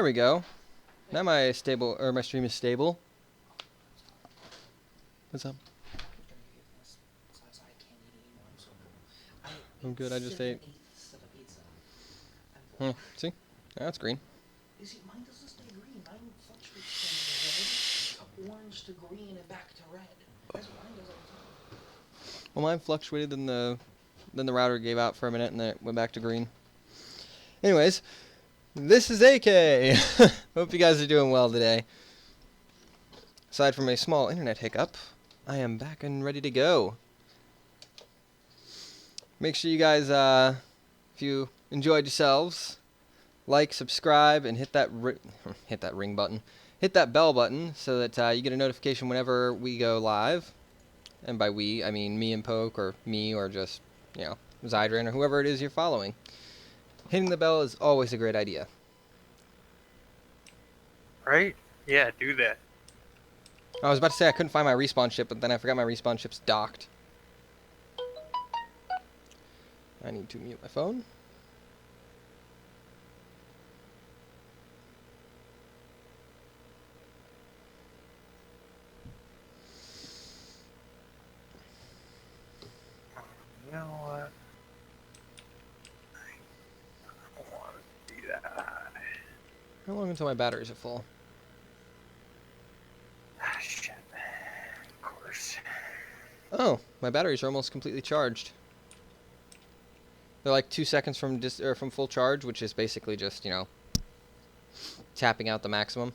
we go. Now my stream is stable. What's up? I'm good. I just ate. See? That's green. You see, mine doesn't stay green. Mine fluctuates from red to orange to green and back to red. That's what mine does all the time. Well, mine fluctuated, then the router gave out for a minute, and then it went back to green. Anyways, this is AK. Hope you guys are doing well today. Aside from a small internet hiccup, I am back and ready to go. Make sure you guys, if you enjoyed yourselves, like, subscribe, and hit that ring button. Hit that bell button so that you get a notification whenever we go live. And by we, I mean me and Poke, or me, or just, you know, Zydran, or whoever it is you're following. Hitting the bell is always a great idea. Right? Yeah, do that. I was about to say I couldn't find my respawn ship, but then I forgot my respawn ship's docked. I need to mute my phone. You know what? I don't want to do that. How long until my batteries are full? Ah, shit. Of course. Oh, my batteries are almost completely charged. They're like 2 seconds from from full charge, which is basically just, you know, tapping out the maximum.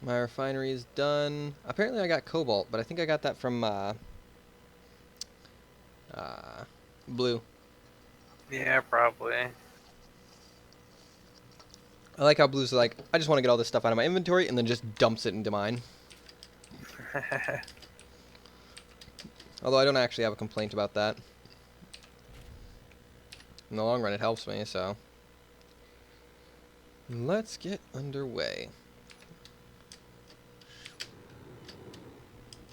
My refinery is done. Apparently I got cobalt, but I think I got that from Blue. Yeah, probably. I like how Blue's like, I just want to get all this stuff out of my inventory, and then just dumps it into mine. Although I don't actually have a complaint about that. In the long run, it helps me, so. Let's get underway.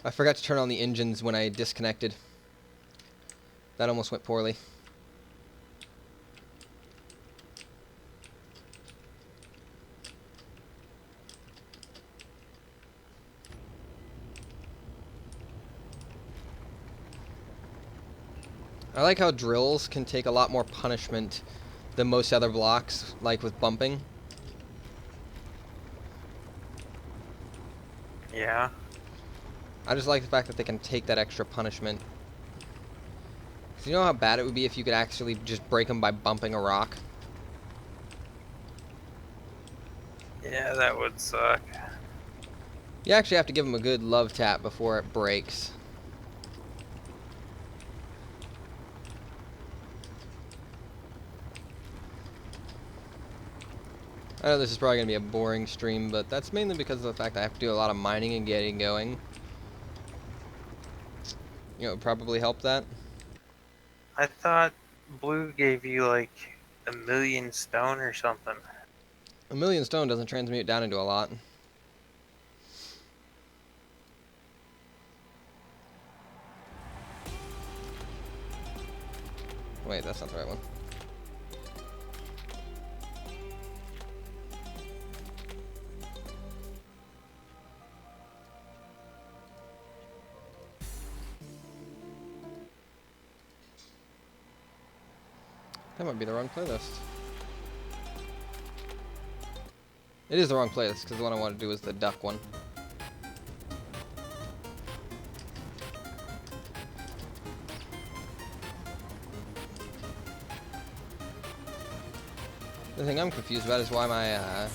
I forgot to turn on the engines when I disconnected. That almost went poorly. I like how drills can take a lot more punishment than most other blocks, like with bumping. Yeah. I just like the fact that they can take that extra punishment. 'Cause you know how bad it would be if you could actually just break them by bumping a rock? Yeah, that would suck. You actually have to give them a good love tap before it breaks. I know this is probably going to be a boring stream, but that's mainly because of the fact that I have to do a lot of mining and getting going. You know, it would probably help that. I thought Blue gave you like 1,000,000 stone or something. 1,000,000 stone doesn't transmute down into a lot. Wait, that's not the right one. That might be the wrong playlist. It is the wrong playlist, because the one I want to do is the duck one. The thing I'm confused about is why my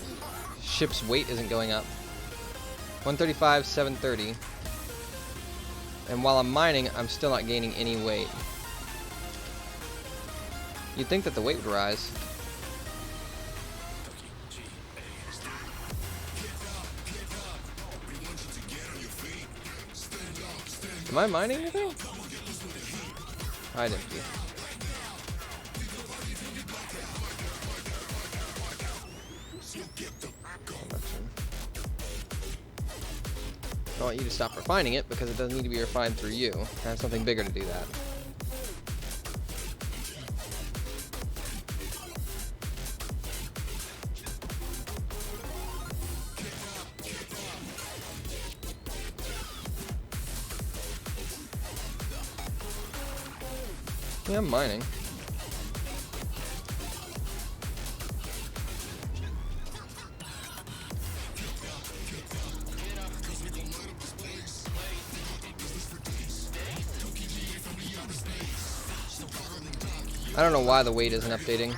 ship's weight isn't going up. 135, 730. And while I'm mining, I'm still not gaining any weight. You'd think that the weight would rise. Am I mining anything? I didn't do. I want you to stop refining it because it doesn't need to be refined through you. I have something bigger to do that. Yeah, I'm mining. I don't know why the weight isn't updating.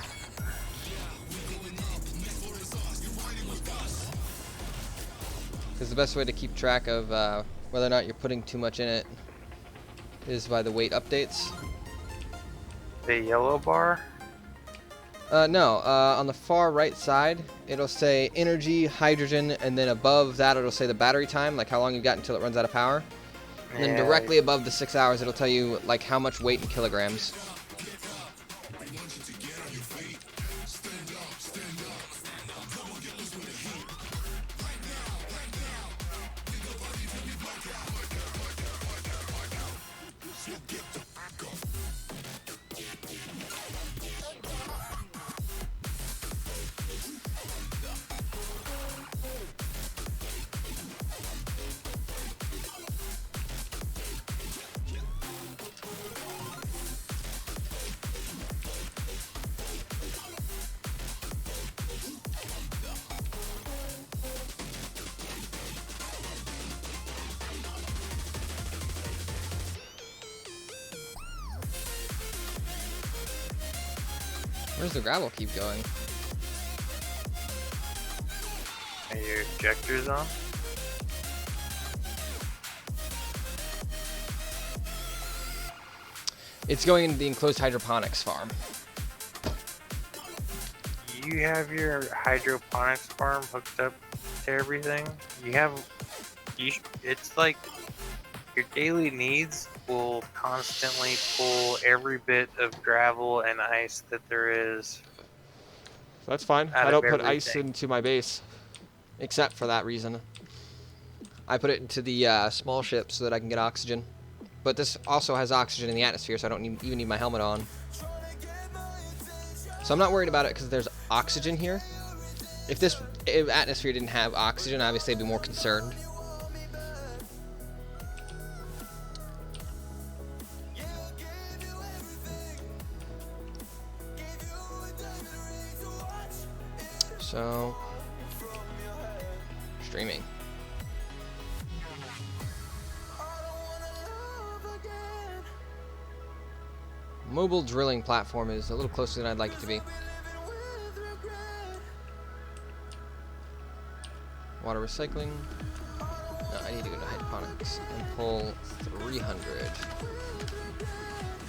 Because the best way to keep track of whether or not you're putting too much in it is by the weight updates. The yellow bar? No, on the far right side, it'll say energy, hydrogen, and then above that it'll say the battery time, like how long you've got until it runs out of power. And then Yeah, directly above the 6 hours, it'll tell you like how much weight in kilograms. Where's the gravel keep going? are your injectors on? It's going into the enclosed hydroponics farm. You have your hydroponics farm hooked up to everything? You have... it's like your daily needs will constantly pull every bit of gravel and ice that there is. That's fine. Out I of don't put ice everything. into my base. Except for that reason. I put it into the small ship so that I can get oxygen. But this also has oxygen in the atmosphere, so I don't even need my helmet on. So I'm not worried about it because there's oxygen here. If this atmosphere didn't have oxygen, obviously I'd be more concerned. So, streaming. Mobile drilling platform is a little closer than I'd like it to be. Water recycling. No, I need to go to hydroponics and pull 300.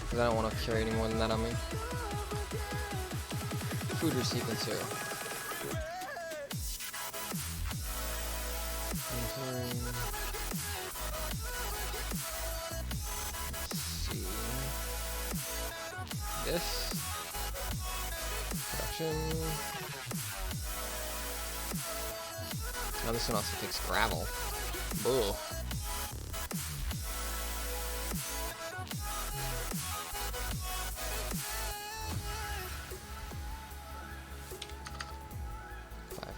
Because I don't want to carry any more than that on me. Food resequencer. This production. Oh, this one also takes gravel. Boo.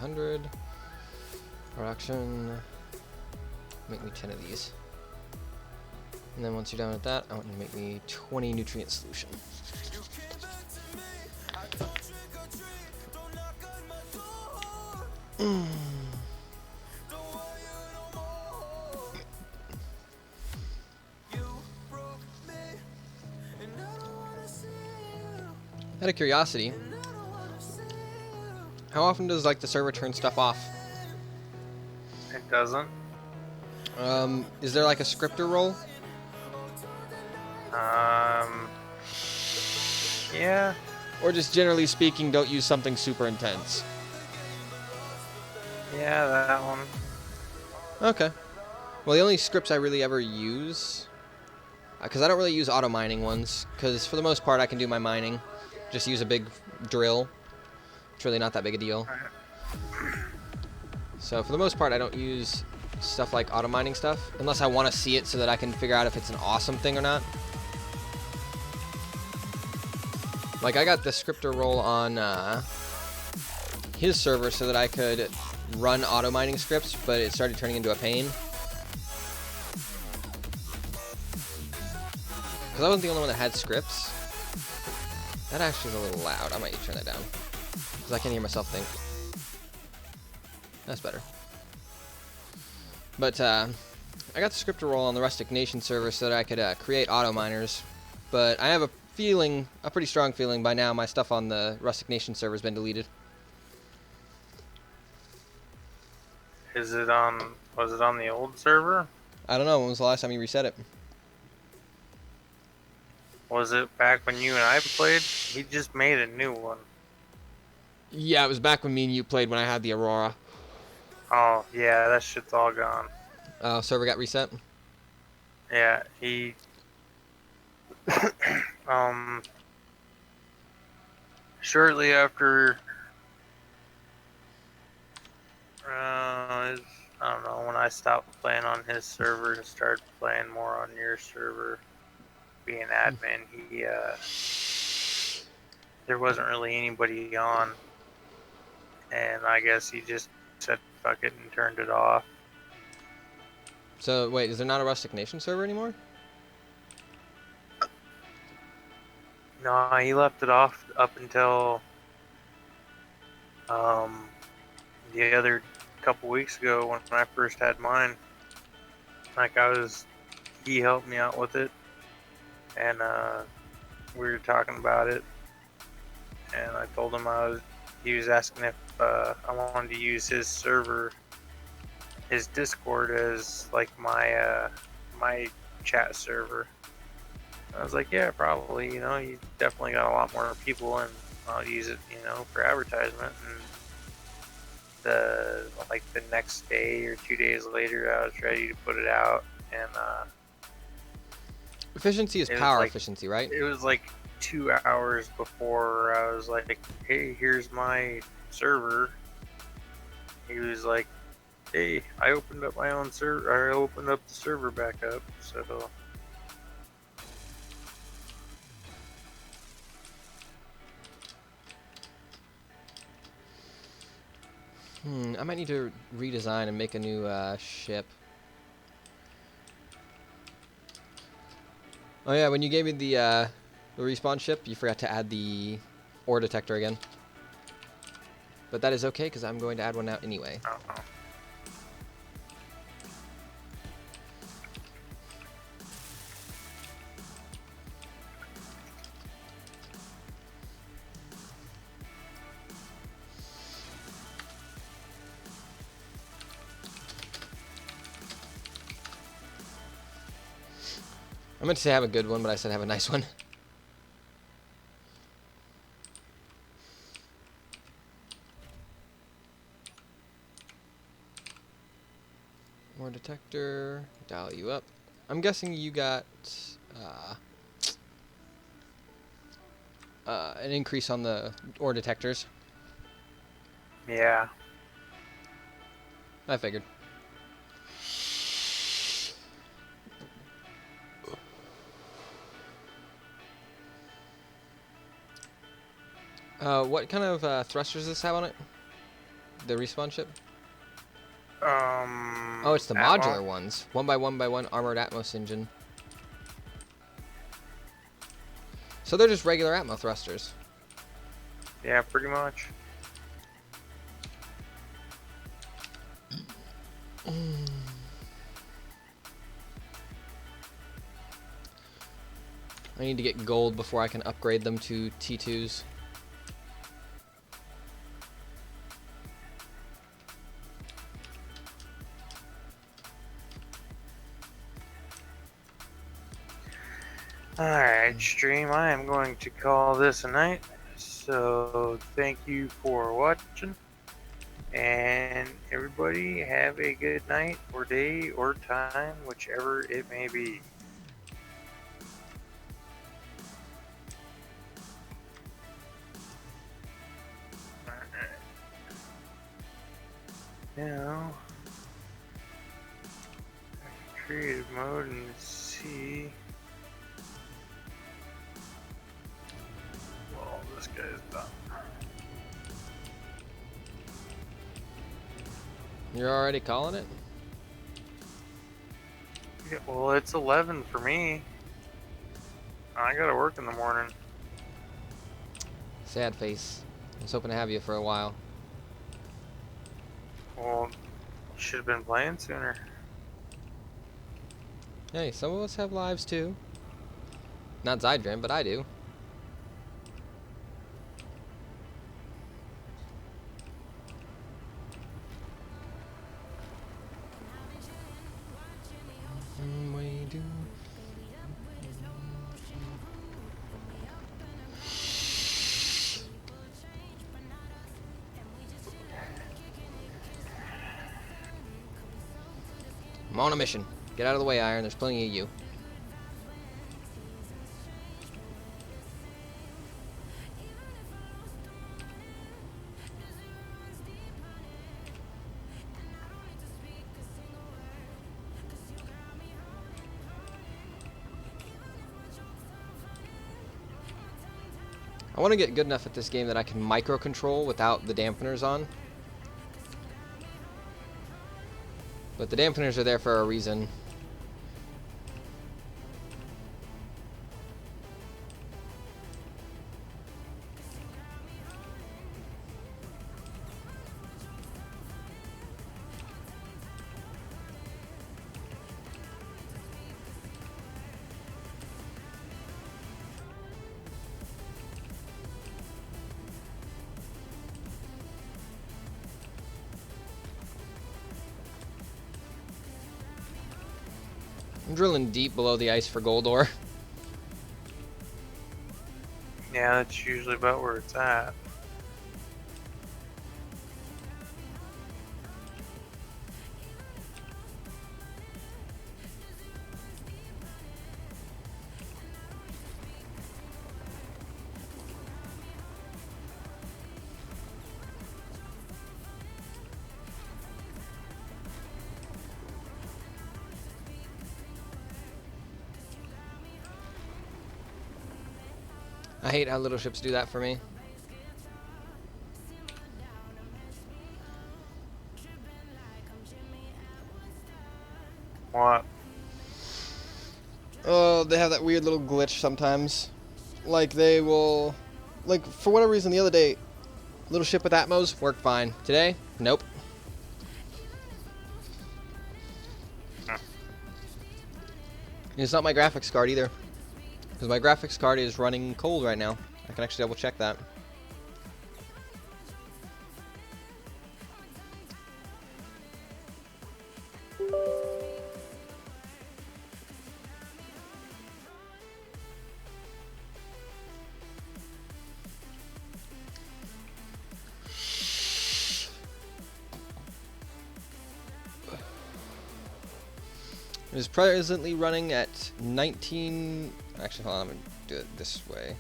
$500 production. Make me 10 of these. And then once you're done with that, I want you to make me 20 nutrient solution. Out of curiosity, how often does like the server turn stuff off? It doesn't. Is there like a scripter role? Yeah. Or just generally speaking, don't use something super intense. Yeah, that one. Okay. Well, the only scripts I really ever use, because I don't really use auto mining ones, because for the most part I can do my mining. Just use a big drill. It's really not that big a deal. So for the most part I don't use stuff like auto mining stuff, unless I want to see it so that I can figure out if it's an awesome thing or not. Like, I got the scripter role on his server so that I could run auto mining scripts, but it started turning into a pain. Because I wasn't the only one that had scripts. That actually is a little loud. I might need to turn that down. Because I can't hear myself think. That's better. But I got the scripter role on the Rustic Nation server so that I could create auto miners. But I have a feeling, a pretty strong feeling by now, my stuff on the Rustic Nation server has been deleted. Was it on the old server? I don't know. When was the last time you reset it? Was it back when you and I played? He just made a new one. Yeah, it was back when me and you played when I had the Aurora. Oh, yeah, that shit's all gone. Server got reset? Yeah, he... shortly after... I don't know, when I stopped playing on his server and started playing more on your server, being admin, he, there wasn't really anybody on, and I guess he just said fuck it and turned it off. So, wait, is there not a Rustic Nation server anymore? No, he left it off up until the other couple weeks ago when I first had mine. Like he helped me out with it, and we were talking about it, and I told him he was asking if I wanted to use his server, his Discord as like my chat server. I was like, yeah, probably. You know, you definitely got a lot more people, and I'll use it, you know, for advertisement. And the next day or 2 days later, I was ready to put it out, and Efficiency is it was power like- efficiency, right? it was like 2 hours before I was like, hey, here's my server. He was like, hey, I opened up my own server. I opened up the server back up, so. I might need to redesign and make a new ship. Oh yeah, when you gave me the respawn ship, you forgot to add the ore detector again. But that is okay, because I'm going to add one out anyway. I don't know. I meant to say have a good one, but I said have a nice one. Ore detector, dial you up. I'm guessing you got an increase on the ore detectors. Yeah. I figured. What kind of thrusters does this have on it? The respawn ship? Oh, it's the Atmo? modular ones. 1x1x1 armored Atmos engine. So they're just regular Atmo thrusters. Yeah, pretty much. I need to get gold before I can upgrade them to T2s. Alright, stream, I am going to call this a night. So, thank you for watching. And everybody have a good night, or day, or time, whichever it may be. Alright. Now, creative mode and see. Well, this guy's done. You're already calling it? Yeah, well, it's 11 for me. I gotta work in the morning. Sad face. I was hoping to have you for a while. Well, should have been playing sooner. Hey, some of us have lives too. Not Zydrin, but I do. We do. I'm on a mission. Get out of the way, Iron. There's plenty of you. I want to get good enough at this game that I can micro-control without the dampeners on. But the dampeners are there for a reason. I'm drilling deep below the ice for gold ore. Yeah, that's usually about where it's at. I hate how little ships do that for me. What? Oh, they have that weird little glitch sometimes. Like, they will... Like, for whatever reason, the other day, little ship with Atmos worked fine. Today, nope. Huh. It's not my graphics card either. Because my graphics card is running cold right now. I can actually double check that. It is presently running at 19... Actually, hold on, I'm going to do it this way.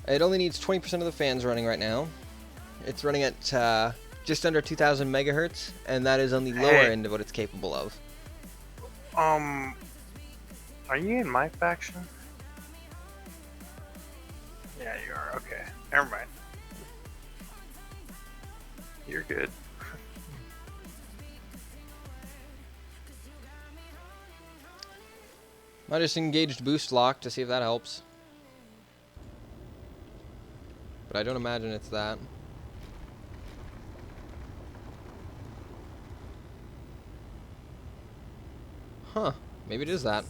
It only needs 20% of the fans running right now. It's running at just under 2,000 megahertz, and that is on the lower Hey. end of what it's capable of. Are you in my faction? Yeah, you are. Okay. Never mind. You're good. I just engaged boost lock to see if that helps. But I don't imagine it's that. Huh. Maybe it is that.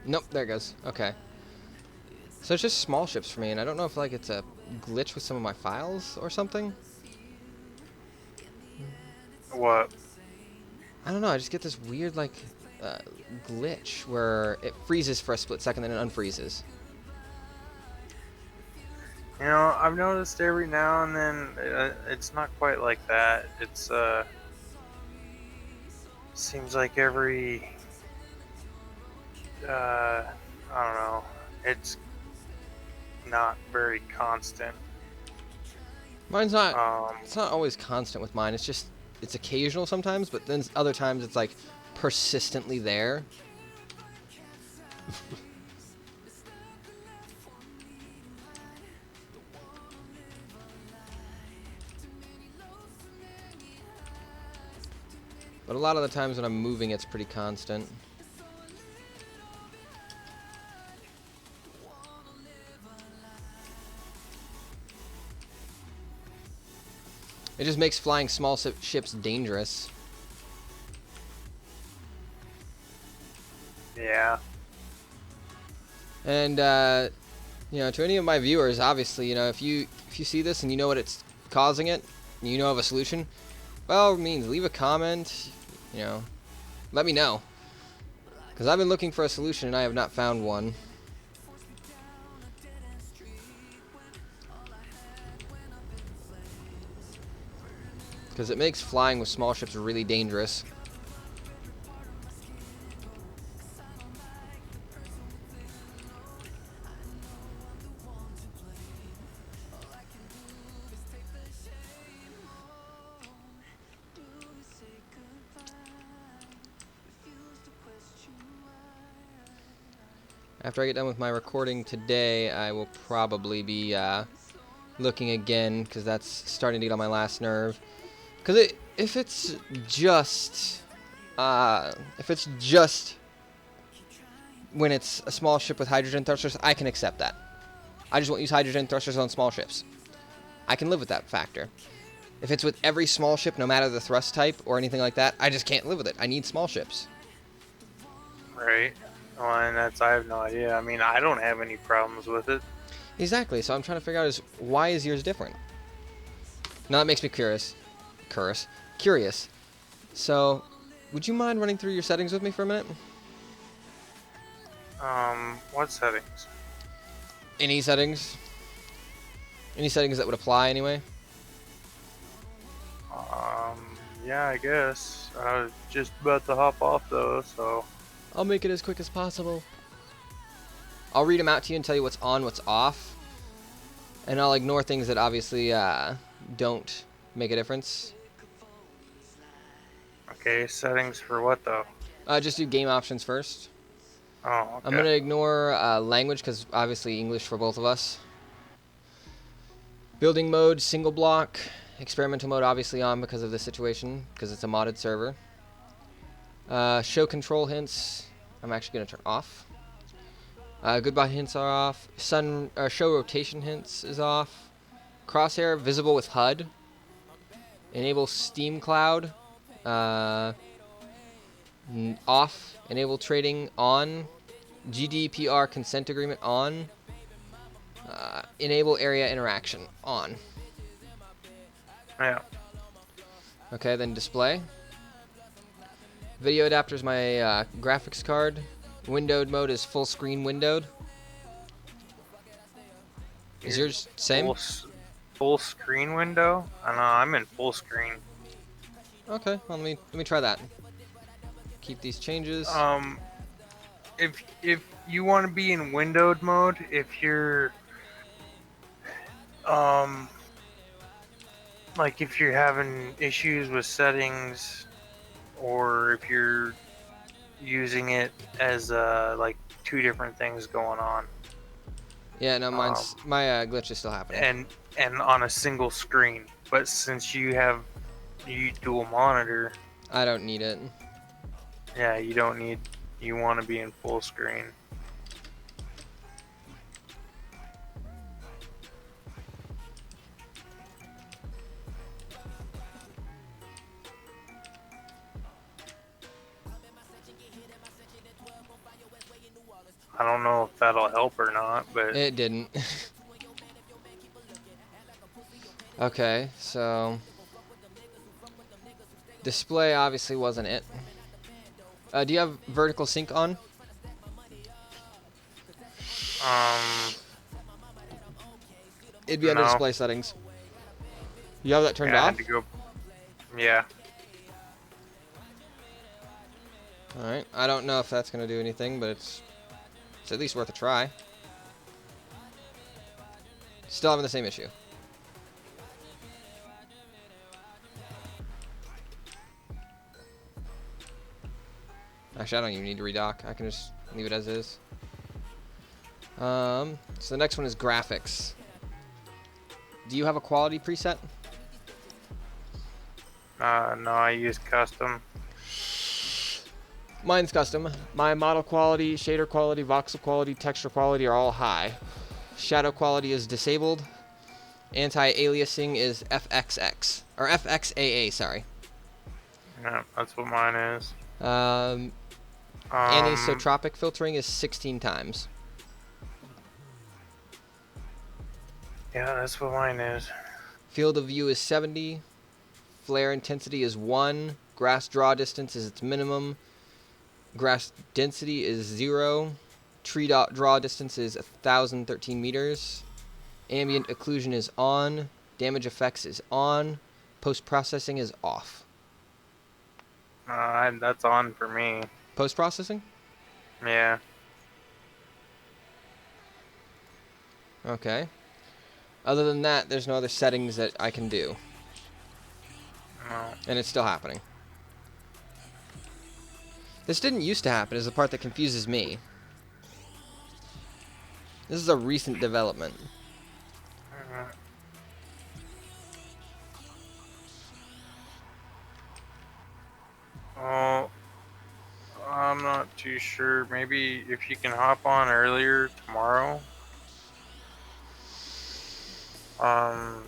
Nope, there it goes. Okay. So it's just small ships for me, and I don't know if like it's a glitch with some of my files or something. What? I don't know, I just get this weird like glitch where it freezes for a split second and then it unfreezes. You know, I've noticed every now and then it's not quite like that. It's seems like every I don't know. It's not very constant. Mine's not. Um, It's not always constant with mine. It's just it's occasional sometimes, but then other times it's like persistently there. But a lot of the times when I'm moving, it's pretty constant. It just makes flying small ships dangerous. yeah. And you know, to any of my viewers, obviously, you know, if you see this and you know what it's causing it, and you know of a solution, by all means, leave a comment. You know, let me know, because I've been looking for a solution and I have not found one. Because it makes flying with small ships really dangerous. After I get done with my recording today, I will probably be looking again, because that's starting to get on my last nerve. Because if it's just when it's a small ship with hydrogen thrusters, I can accept that. I just won't use hydrogen thrusters on small ships. I can live with that factor. If it's with every small ship, no matter the thrust type or anything like that, I just can't live with it. I need small ships. Right. Well, and I have no idea. I mean, I don't have any problems with it. Exactly. So I'm trying to figure out why is yours different? Now that makes me curious. Curious. So, would you mind running through your settings with me for a minute? What settings? Any settings? Any settings that would apply anyway? Yeah, I guess. I was just about to hop off though, so. I'll make it as quick as possible. I'll read them out to you and tell you what's on, what's off. And I'll ignore things that obviously don't make a difference. Okay, settings for what though? Just do game options first. Oh, okay. I'm going to ignore language, because obviously English for both of us. Building mode, single block. Experimental mode obviously on because of the situation, because it's a modded server. Show control hints, I'm actually going to turn off. Goodbye hints are off. Show rotation hints is off. Crosshair visible with HUD. Enable Steam Cloud. Off. Enable trading on. GDPR consent agreement on. Enable area interaction on. Yeah. Okay, then display. Video adapter is my graphics card. Windowed mode is full screen windowed. Is yours same? Full screen window? I know, I'm in full screen. Okay, well, let me try that. Keep these changes. If you want to be in windowed mode, if you're like if you're having issues with settings, or if you're using it as like two different things going on. Yeah, no, mine's my glitch is still happening. And on a single screen. But since you dual monitor, I don't need it. yeah, you want to be in full screen. I don't know if that'll help or not, but It didn't. Okay, so display obviously wasn't it. Do you have vertical sync on? It'd be under no. display settings. You have that turned Yeah, I off? had to go. Yeah. Alright, I don't know if that's going to do anything, but it's at least worth a try. Still having the same issue. Actually, I don't even need to redock. I can just leave it as is. So the next one is graphics. Do you have a quality preset? No, I use custom. Mine's custom. My model quality, shader quality, voxel quality, texture quality are all high. Shadow quality is disabled. Anti-aliasing is FXX. Or FXAA, sorry. Yeah, that's what mine is. Um, Anisotropic filtering is 16 times. Yeah, that's what mine is. Field of view is 70. Flare intensity is 1. Grass draw distance is its minimum. Grass density is 0. Tree draw distance is 1,013 meters. Ambient occlusion is on. Damage effects is on. Post-processing is off. That's on for me. Post-processing? Yeah. Okay. Other than that, there's no other settings that I can do. No. And it's still happening. This didn't used to happen, is the part that confuses me. This is a recent development. Oh, I'm not too sure. Maybe if you can hop on earlier tomorrow. And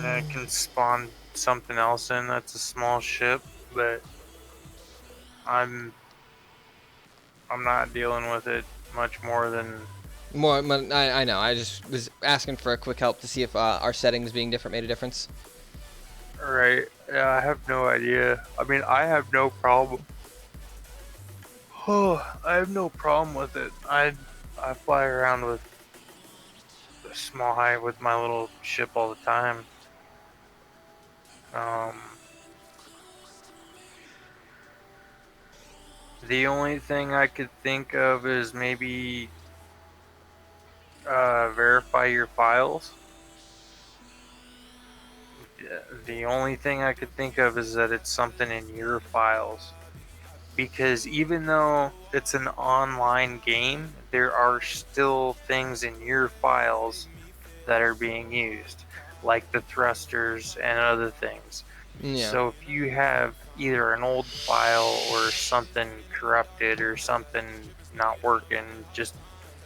I can spawn something else in that's a small ship, but I'm not dealing with it much more than. I know. I just was asking for a quick help to see if our settings being different made a difference. Right. Yeah, I have no idea. I mean, I have no problem. Oh, I have no problem with it. I fly around with a small height with my little ship all the time. Um, the only thing I could think of is maybe verify your files. The only thing I could think of is that it's something in your files. Because even though it's an online game, there are still things in your files that are being used, like the thrusters and other things. Yeah. So if you have either an old file or something corrupted or something not working, just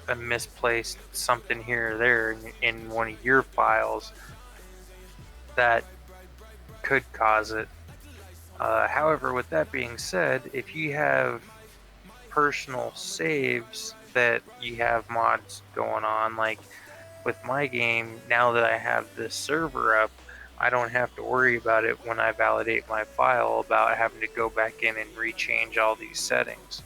a misplaced something here or there in one of your files, that could cause it. However, with that being said, if you have personal saves that you have mods going on, like with my game, now that I have this server up, I don't have to worry about it when I validate my file about having to go back in and rechange all these settings.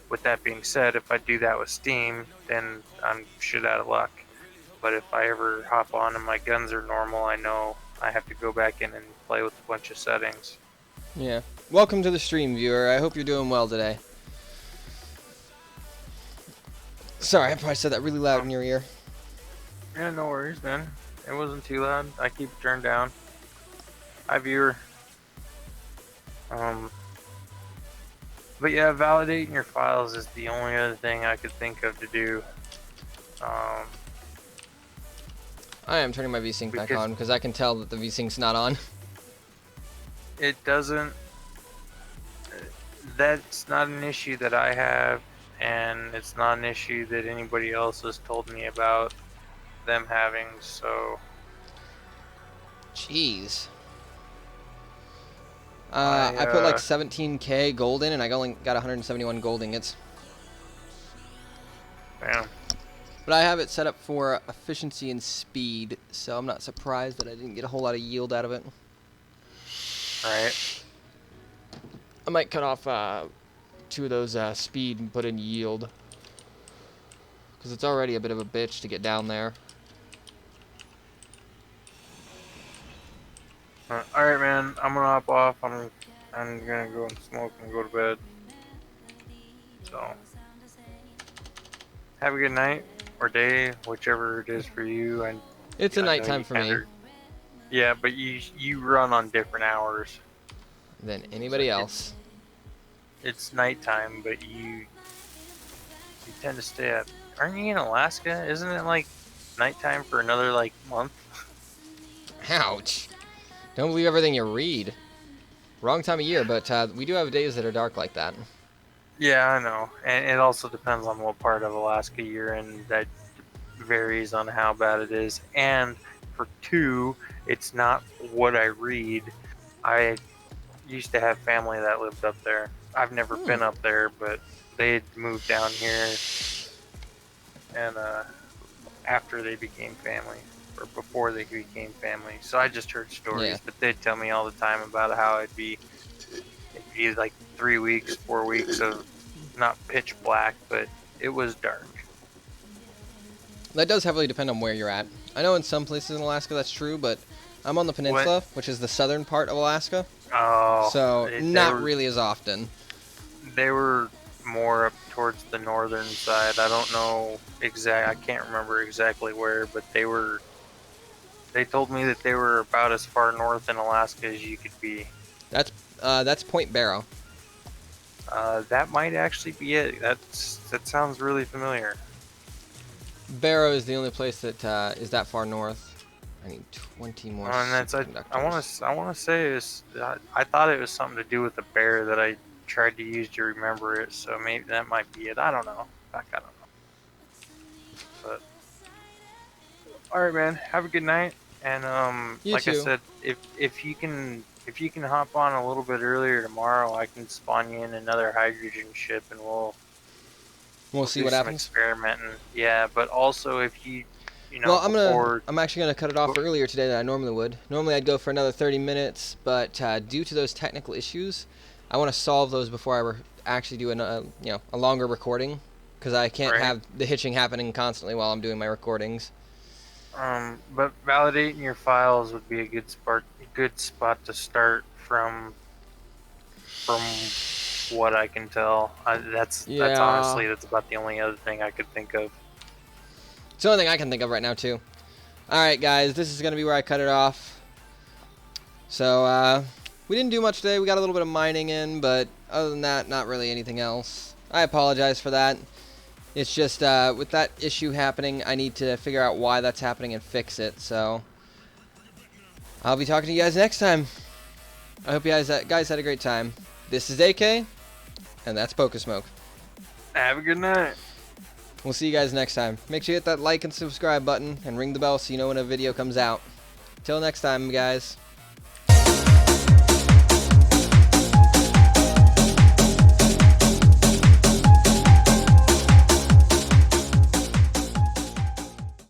With that being said, if I do that with Steam, then I'm shit out of luck. But if I ever hop on and my guns are normal, I know I have to go back in and play with a bunch of settings. Yeah. Welcome to the stream, viewer. I hope you're doing well today. Sorry, I probably said that really loud in your ear. Yeah, no worries, man. It wasn't too loud. I keep it turned down. Hi, viewer. But yeah, validating your files is the only other thing I could think of to do. I am turning my VSync back on because I can tell that the VSync's not on. It doesn't. That's not an issue that I have, and it's not an issue that anybody else has told me about them having, so. Jeez. I put like 17k gold in and I only got 171 gold ingots. Damn. But I have it set up for efficiency and speed, so I'm not surprised that I didn't get a whole lot of yield out of it. Right. I might cut off 2 of those speed and put in yield. Because it's already a bit of a bitch to get down there. Alright, man. I'm gonna hop off. I'm gonna go and smoke and go to bed. So. Have a good night. or day, whichever it is for you. And It's a I know nighttime you for me yeah, but you run on different hours. than So anybody else. it's nighttime, but you tend to stay up. Aren't you in Alaska? Isn't it like nighttime for another like month? Ouch. Don't believe everything you read. Wrong time of year, but we do have days that are dark like that. Yeah, I know. And it also depends on what part of Alaska you're in. That varies on how bad it is. And for two, it's not what I read. I used to have family that lived up there. I've never Hmm. been up there, but they had moved down here and after they became family or before they became family. So I just heard Yeah. stories, but they'd tell me all the time about how it'd be like 3 weeks, 4 weeks of not pitch black, but it was dark. That does heavily depend on where you're at. I know in some places in Alaska that's true, but I'm on the What? peninsula, which is the southern part of Alaska, Oh, so they not were really as often. they were more up towards the northern side. I don't know I can't remember exactly where, but they told me that they were about as far north in Alaska as you could be. That's Point Barrow. That might actually be it. That sounds really familiar. Barrow is the only place that is that far north. I need 20 more And that's superconductors. I want to say it's I thought it was something to do with the bear that I tried to use to remember it. So maybe that might be it. I don't know. I don't know. But all right, man. Have a good night. And You like I too. said, if you can hop on a little bit earlier tomorrow, I can spawn you in another hydrogen ship, and We'll we'll see do what some happens. experimenting. Yeah, but also if you Well, know before. I'm actually gonna cut it off earlier today than I normally would. Normally I'd go for another 30 minutes, but due to those technical issues, I want to solve those before actually do a longer recording, because I can't Right. have the hitching happening constantly while I'm doing my recordings. But validating your files would be a good spot to start from what I can tell. That's Yeah, honestly that's about the only other thing I could think of. it's the only thing I can think of right now too. All right, guys, this is gonna be where I cut it off. So we didn't do much today. We got a little bit of mining in, but other than that, not really anything else. I apologize for that. It's just with that issue happening, I need to figure out why that's happening and fix it. So I'll be talking to you guys next time. I hope you guys had a great time. This is AK, and that's Smoke. Have a good night. We'll see you guys next time. Make sure you hit that like and subscribe button and ring the bell so you know when a video comes out. Till next time, guys.